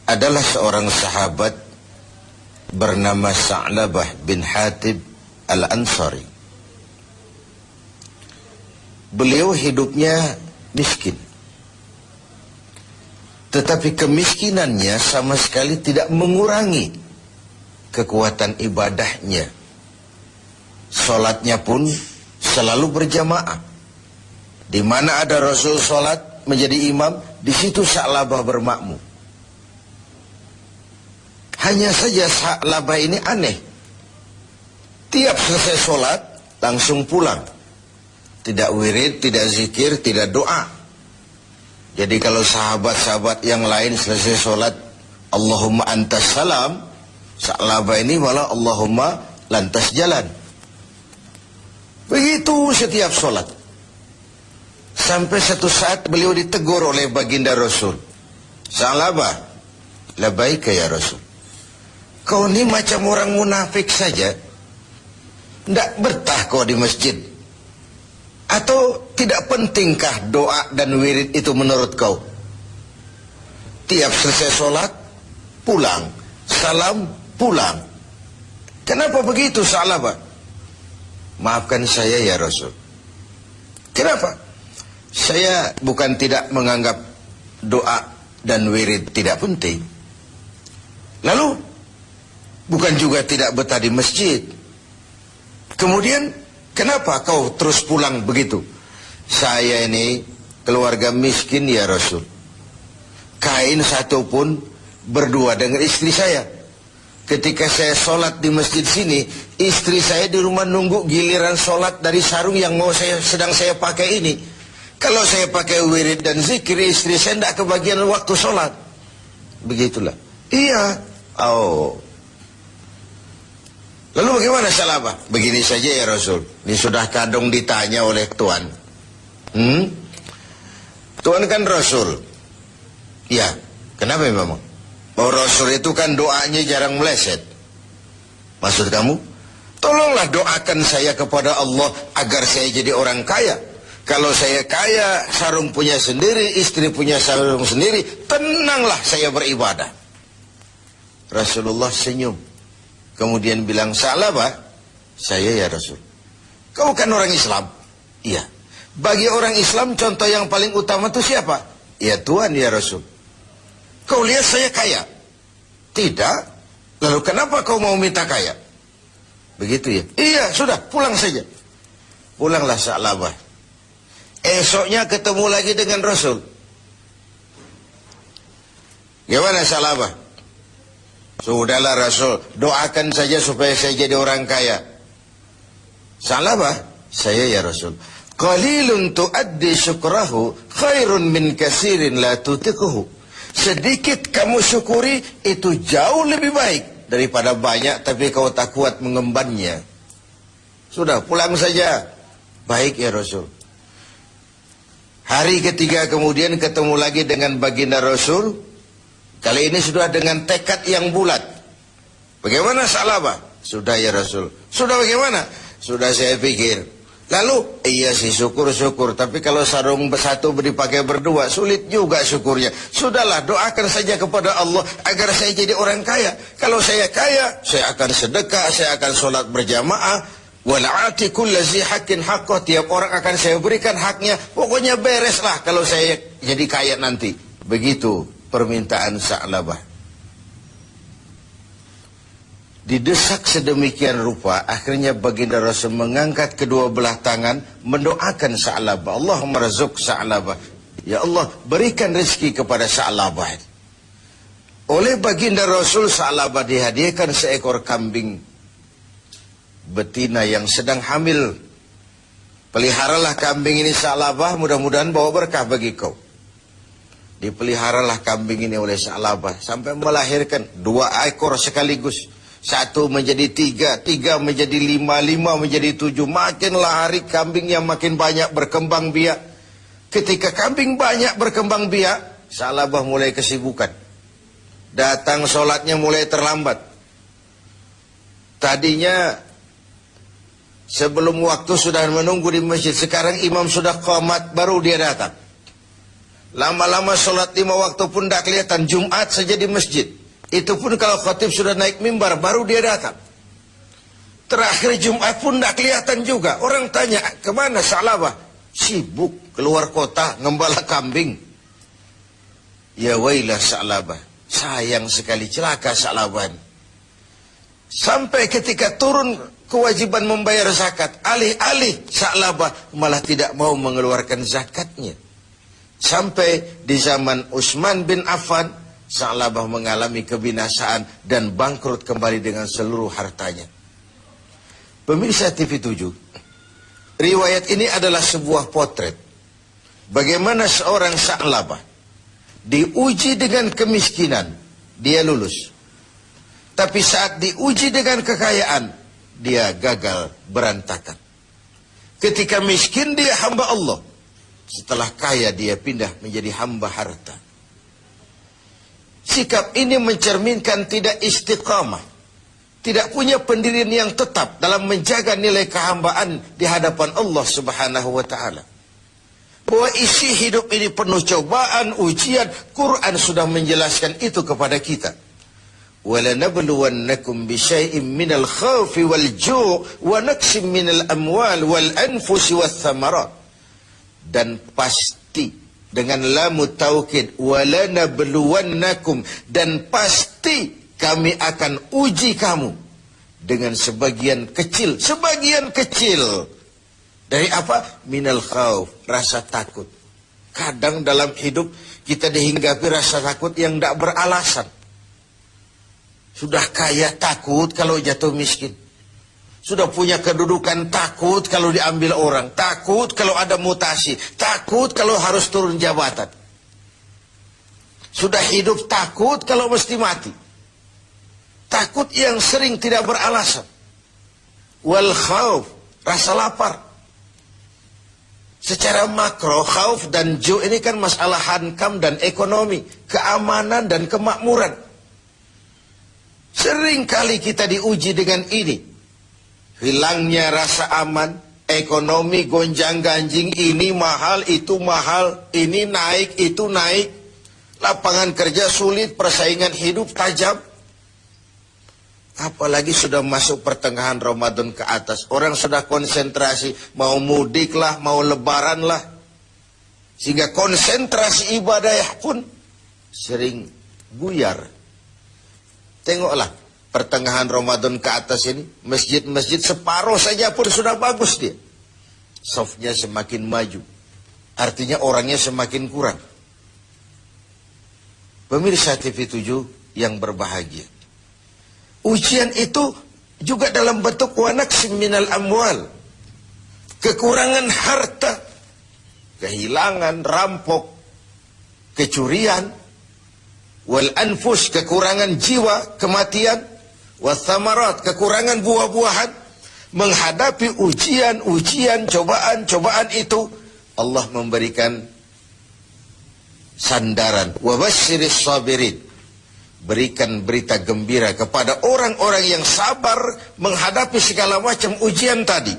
adalah seorang sahabat bernama Sa'labah bin Hatib Al-Ansari. Beliau hidupnya miskin, tetapi kemiskinannya sama sekali tidak mengurangi kekuatan ibadahnya. Salatnya pun selalu berjamaah. Di mana ada Rasul salat menjadi imam, di situ Sa'labah bermakmum. Hanya saja Sa'labah ini aneh. Tiap selesai salat langsung pulang. Tidak wirid, tidak zikir, tidak doa. Jadi kalau sahabat-sahabat yang lain selesai salat Allahumma antas salam, Sa'labah ini malah Allahumma lantas jalan. Begitu setiap salat. Sampai satu saat beliau ditegur oleh baginda Rasul. Sa'labah, labaika ya Rasul. Kau ini macam orang munafik saja. Tidak betah kau di masjid. Atau tidak pentingkah doa dan wirid itu menurut kau? Tiap selesai sholat, pulang. Salam, pulang. Kenapa begitu Sa'labah? Maafkan saya ya Rasul. Kenapa? Saya bukan tidak menganggap doa dan wirid tidak penting. Lalu, bukan juga tidak betah di masjid. Kemudian, kenapa kau terus pulang begitu? Saya ini keluarga miskin ya Rasul. Kain satu pun berdua dengan istri saya. Ketika saya sholat di masjid sini, istri saya di rumah nunggu giliran sholat dari sarung yang sedang saya pakai ini. Kalau saya pakai wirid dan zikir, istri saya tidak kebagian waktu sholat. Begitulah. Iya. Oh. Lalu bagaimana Sa'labah? Begini saja ya Rasul. Ini sudah kadung ditanya oleh Tuhan. Tuhan kan Rasul. Ya. Kenapa memang? Oh, Rasul itu kan doanya jarang meleset. Maksud kamu? Tolonglah doakan saya kepada Allah agar saya jadi orang kaya. Kalau saya kaya, sarung punya sendiri, istri punya sarung sendiri, tenanglah saya beribadah. Rasulullah senyum. Kemudian bilang, Sa'labah, saya ya Rasul. Kau kan orang Islam? Iya. Bagi orang Islam, contoh yang paling utama itu siapa? Ya Tuhan ya Rasul. Kau lihat saya kaya? Tidak. Lalu kenapa kau mau minta kaya? Begitu ya? Iya, sudah, pulang saja. Pulanglah Sa'labah. Esoknya ketemu lagi dengan Rasul. Gimana Sa'labah? Sudahlah Rasul, doakan saja supaya saya jadi orang kaya. Sa'labah, saya ya Rasul. Qalilun tuaddi syukrahu khairun min kasirin la tutiquhu. Sedikit kamu syukuri itu jauh lebih baik daripada banyak tapi kau tak kuat mengembannya. Sudah, pulang saja. Baik ya Rasul. Hari ketiga kemudian ketemu lagi dengan baginda Rasul. Kali ini sudah dengan tekad yang bulat. Bagaimana Sa'labah? Sudah ya Rasul. Sudah bagaimana? Sudah saya pikir. Lalu, iya sih syukur-syukur. Tapi kalau sarung satu dipakai berdua, sulit juga syukurnya. Sudahlah, doakan saja kepada Allah agar saya jadi orang kaya. Kalau saya kaya, saya akan sedekah, saya akan sholat berjamaah. Wal'ati kullazi haqqin haqqah, tiap orang akan saya berikan haknya. Pokoknya bereslah kalau saya jadi kaya nanti. Begitu permintaan Sa'labah. Didesak sedemikian rupa, akhirnya baginda Rasul mengangkat kedua belah tangan, mendoakan Sa'labah. Allahumma razuk Sa'labah. Ya Allah, berikan rezeki kepada Sa'labah. Oleh baginda Rasul, Sa'labah dihadiahkan seekor kambing betina yang sedang hamil. Peliharalah kambing ini Sa'labah, mudah-mudahan bawa berkah bagi kau. Dipeliharalah kambing ini oleh Sa'labah sampai melahirkan 2 ekor sekaligus. 1 menjadi 3, 3 menjadi 5, 5 menjadi 7. Makinlah hari kambingnya makin banyak berkembang biak. Ketika kambing banyak berkembang biak, Sa'labah mulai kesibukan. Datang sholatnya mulai terlambat. Tadinya sebelum waktu sudah menunggu di masjid. Sekarang imam sudah qamat, baru dia datang. Lama-lama sholat 5 waktu pun tidak kelihatan. Jumat saja di masjid. Itu pun kalau khatib sudah naik mimbar, baru dia datang. Terakhir Jumat pun tidak kelihatan juga. Orang tanya, kemana Sa'labah? Sibuk keluar kota, ngembala kambing. Ya wailah Sa'labah. Sayang sekali, celaka Sa'labah. Sampai ketika turun kewajiban membayar zakat, alih-alih Sa'labah malah tidak mau mengeluarkan zakatnya. Sampai di zaman Utsman bin Affan, Sa'labah mengalami kebinasaan dan bangkrut kembali dengan seluruh hartanya. Pemirsa TV7, riwayat ini adalah sebuah potret bagaimana seorang Sa'labah diuji dengan kemiskinan, dia lulus. Tapi saat diuji dengan kekayaan, dia gagal berantakan. Ketika miskin dia hamba Allah. Setelah kaya dia pindah menjadi hamba harta. Sikap ini mencerminkan tidak istiqamah. Tidak punya pendirian yang tetap dalam menjaga nilai kehambaan di hadapan Allah Subhanahu wa ta'ala. Bahwa isi hidup ini penuh cobaan, ujian. Quran sudah menjelaskan itu kepada kita. وَلَنَبْلُوَنَّكُمْ بِشَيْءٍ مِّنَ الْخَوْفِ وَالْجُوعِ وَنَقْصٍ مِّنَ الْأَمْوَالِ وَالْأَنْفُسِ وَالثَّمَرَاتِ. Dan pasti dengan lamu taukid, وَلَنَبْلُوَنَّكُمْ, dan pasti kami akan uji kamu dengan sebagian kecil dari apa? Minal khauf, rasa takut. Kadang dalam hidup kita dihinggapi rasa takut yang tidak beralasan. Sudah kaya takut kalau jatuh miskin. Sudah punya kedudukan takut kalau diambil orang. Takut kalau ada mutasi. Takut kalau harus turun jabatan. Sudah hidup takut kalau mesti mati. Takut yang sering tidak beralasan. Wal khauf, rasa lapar. Secara makro, khauf dan ju' ini kan masalah hankam dan ekonomi, keamanan dan kemakmuran. Sering kali kita diuji dengan ini. Hilangnya rasa aman, ekonomi gonjang-ganjing, ini mahal, ini naik, itu naik. Lapangan kerja sulit, persaingan hidup tajam. Apalagi sudah masuk pertengahan Ramadan ke atas. Orang sudah konsentrasi. Mau mudik lah, mau lebaran lah. Sehingga konsentrasi ibadah pun sering buyar. Tengoklah pertengahan Ramadan ke atas ini. Masjid-masjid separuh saja pun sudah bagus dia. Safnya semakin maju. Artinya orangnya semakin kurang. Pemirsa TV7 yang berbahagia. Ujian itu juga dalam bentuk wanaksim minal amwal. Kekurangan harta, kehilangan, rampok, kecurian, wal anfus, kekurangan jiwa, kematian, wathamarat, kekurangan buah-buahan. Menghadapi ujian, cobaan itu, Allah memberikan sandaran. Wabasyiris sabirin. Berikan berita gembira kepada orang-orang yang sabar menghadapi segala macam ujian tadi.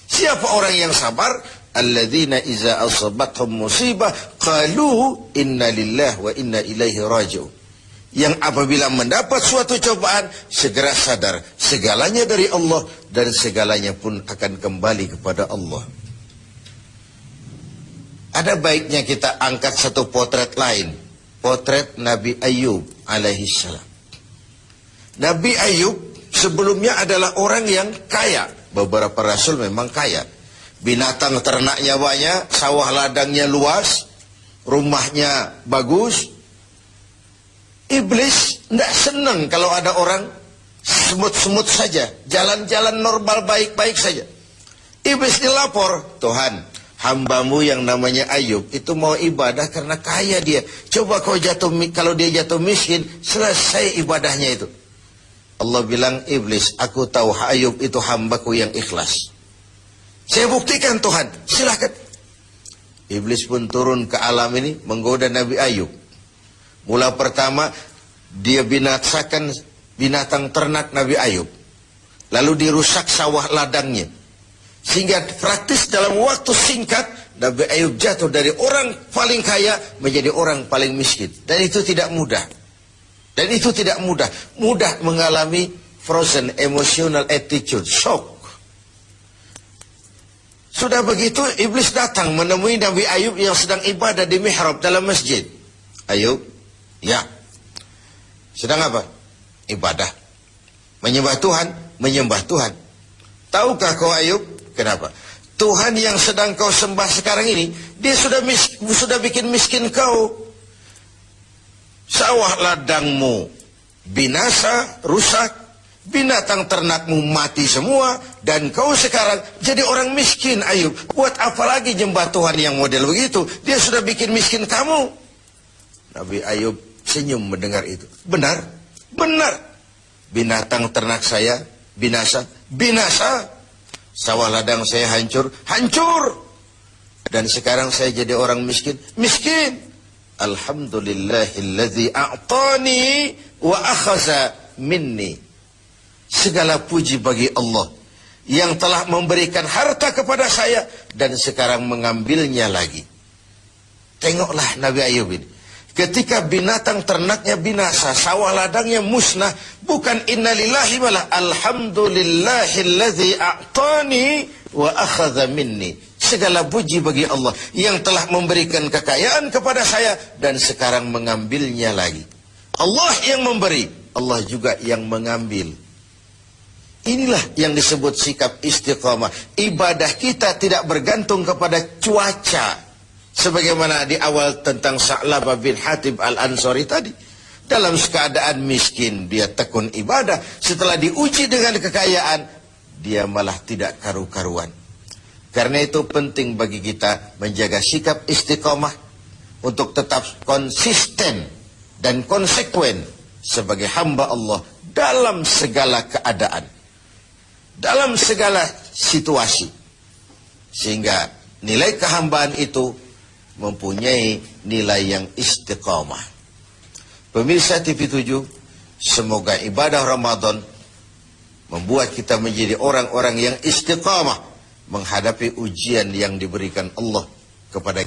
Siapa orang yang sabar? Alladzina iza asabathum musibah qalu inna lillahi wa inna ilaihi raji'un. Yang apabila mendapat suatu cobaan segera sadar segalanya dari Allah dan segalanya pun akan kembali kepada Allah. Ada baiknya kita angkat satu potret lain. Potret Nabi Ayub alaihi salam. Nabi Ayub sebelumnya adalah orang yang kaya. Beberapa rasul memang kaya. Binatang ternaknya banyak, sawah ladangnya luas, rumahnya bagus. Iblis tidak senang kalau ada orang semut-semut saja, jalan-jalan normal baik-baik saja. Iblis dilapor, Tuhan, hambamu yang namanya Ayub itu mau ibadah karena kaya dia. Coba kalau dia jatuh miskin, selesai ibadahnya itu. Allah bilang, iblis, aku tahu Ayub itu hambaku yang ikhlas. Saya buktikan Tuhan, silakan. Iblis pun turun ke alam ini menggoda Nabi Ayub. Mula pertama dia binasakan binatang ternak Nabi Ayub. Lalu dirusak sawah ladangnya. Sehingga praktis dalam waktu singkat Nabi Ayub jatuh dari orang paling kaya menjadi orang paling miskin. Dan itu tidak mudah. Dan itu tidak mudah. Mudah mengalami frozen emotional attitude, shock. Sudah begitu, iblis datang menemui Nabi Ayub yang sedang ibadah di mihrab dalam masjid. Ayub, ya. Sedang apa? Ibadah. Menyembah Tuhan, menyembah Tuhan. Tahukah kau Ayub? Kenapa? Tuhan yang sedang kau sembah sekarang ini, dia sudah bikin miskin kau. Sawah ladangmu binasa, rusak, binatang ternakmu mati semua, dan kau sekarang jadi orang miskin Ayub. Buat apa lagi nyembah Tuhan yang model begitu? Dia sudah bikin miskin kamu. Nabi Ayub senyum mendengar itu. Benar, benar. Binatang ternak saya binasa, binasa. Sawah ladang saya hancur, hancur. Dan sekarang saya jadi orang miskin, miskin. Alhamdulillahilladzi a'tani wa akhaza minni. Segala puji bagi Allah yang telah memberikan harta kepada saya dan sekarang mengambilnya lagi. Tengoklah Nabi Ayub ini. Ketika binatang ternaknya binasa, sawah ladangnya musnah, bukan innalillahi malah alhamdulillahilladzi a'tani wa akhadha minni. Segala puji bagi Allah yang telah memberikan kekayaan kepada saya dan sekarang mengambilnya lagi. Allah yang memberi, Allah juga yang mengambil. Inilah yang disebut sikap istiqamah. Ibadah kita tidak bergantung kepada cuaca. Sebagaimana di awal tentang Sa'labah bin Hatib al-Ansari tadi. Dalam keadaan miskin, dia tekun ibadah. Setelah diuji dengan kekayaan, dia malah tidak karu-karuan. Karena itu penting bagi kita menjaga sikap istiqamah untuk tetap konsisten dan konsekuen sebagai hamba Allah dalam segala keadaan. Dalam segala situasi. Sehingga nilai kehambaan itu mempunyai nilai yang istiqamah. Pemirsa TV7, semoga ibadah Ramadan membuat kita menjadi orang-orang yang istiqamah menghadapi ujian yang diberikan Allah kepada kita.